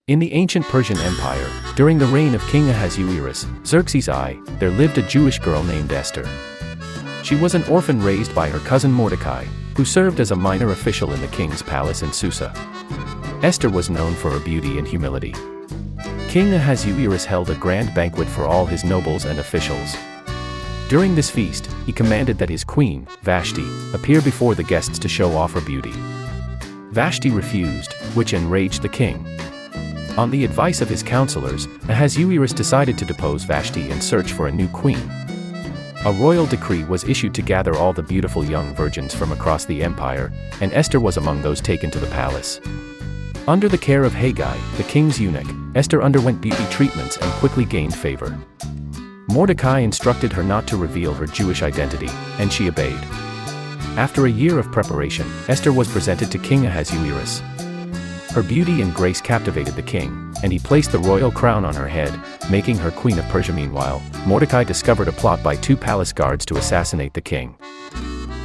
In the ancient Persian Empire, during the reign of King Ahasuerus, Xerxes I, there lived a Jewish girl named Esther. She was an orphan raised by her cousin Mordecai, who served as a minor official in the king's palace in Susa. Esther was known for her beauty and humility. King Ahasuerus held a grand banquet for all his nobles and officials. During this feast, he commanded that his queen, Vashti, appear before the guests to show off her beauty. Vashti refused, which enraged the king. On the advice of his counselors, Ahasuerus decided to depose Vashti and search for a new queen. A royal decree was issued to gather all the beautiful young virgins from across the empire, and Esther was among those taken to the palace. Under the care of Haggai, the king's eunuch, Esther underwent beauty treatments and quickly gained favor. Mordecai instructed her not to reveal her Jewish identity, and she obeyed. After a year of preparation, Esther was presented to King Ahasuerus. Her beauty and grace captivated the king, and he placed the royal crown on her head, making her queen of Persia. Meanwhile, Mordecai discovered a plot by 2 palace guards to assassinate the king.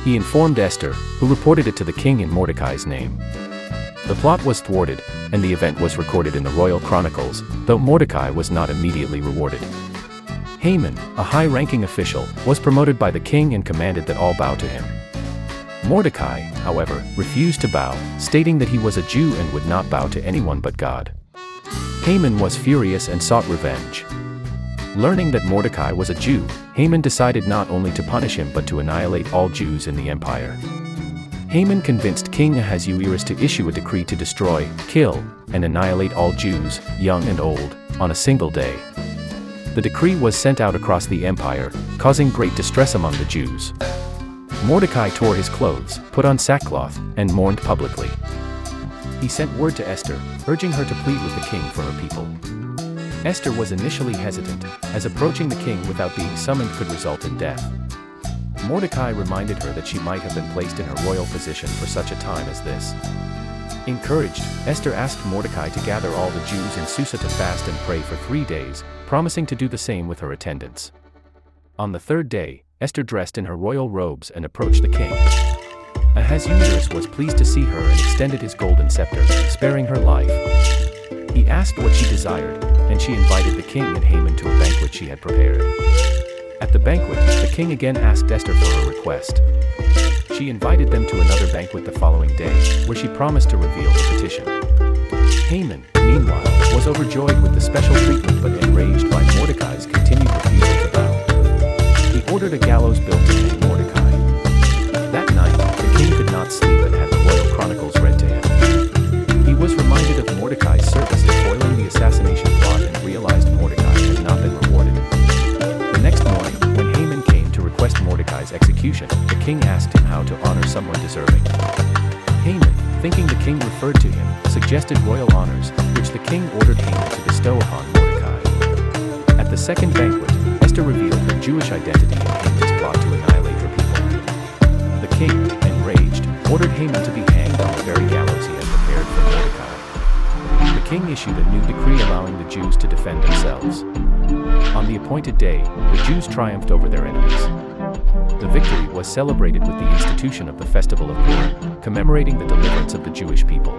He informed Esther, who reported it to the king in Mordecai's name. The plot was thwarted, and the event was recorded in the royal chronicles, though Mordecai was not immediately rewarded. Haman, a high-ranking official, was promoted by the king and commanded that all bow to him. Mordecai, however, refused to bow, stating that he was a Jew and would not bow to anyone but God. Haman was furious and sought revenge. Learning that Mordecai was a Jew, Haman decided not only to punish him but to annihilate all Jews in the empire. Haman convinced King Ahasuerus to issue a decree to destroy, kill, and annihilate all Jews, young and old, on a single day. The decree was sent out across the empire, causing great distress among the Jews. Mordecai tore his clothes, put on sackcloth, and mourned publicly. He sent word to Esther, urging her to plead with the king for her people. Esther was initially hesitant, as approaching the king without being summoned could result in death. Mordecai reminded her that she might have been placed in her royal position for such a time as this. Encouraged, Esther asked Mordecai to gather all the Jews in Susa to fast and pray for 3 days, promising to do the same with her attendants. On the 3rd day, Esther dressed in her royal robes and approached the king. Ahasuerus was pleased to see her and extended his golden scepter, sparing her life. He asked what she desired, and she invited the king and Haman to a banquet she had prepared. At the banquet, the king again asked Esther for her request. She invited them to another banquet the following day, where she promised to reveal the petition. Haman, meanwhile, was overjoyed with the special treatment but enraged by Mordecai's continued refusal to bow. He ordered a gallows built to hang Mordecai. That night, the king could not sleep and had the royal chronicles read to him. He was reminded of Mordecai's service in foiling the assassination plot and realized Mordecai had not been rewarded. The next morning, when Haman came to request Mordecai's execution, the king asked him how to honor someone deserving. Haman, thinking the king referred to him, suggested royal honors, which the king ordered Haman to bestow upon Mordecai. At the second banquet, Esther revealed her Jewish identity in Haman's plot to annihilate her people. The king, enraged, ordered Haman to be hanged on the very gallows he had prepared for Mordecai. The king issued a new decree allowing the Jews to defend themselves. On the appointed day, the Jews triumphed over their enemies. The victory was celebrated with the institution of the festival of Purim, commemorating the deliverance of the Jewish people.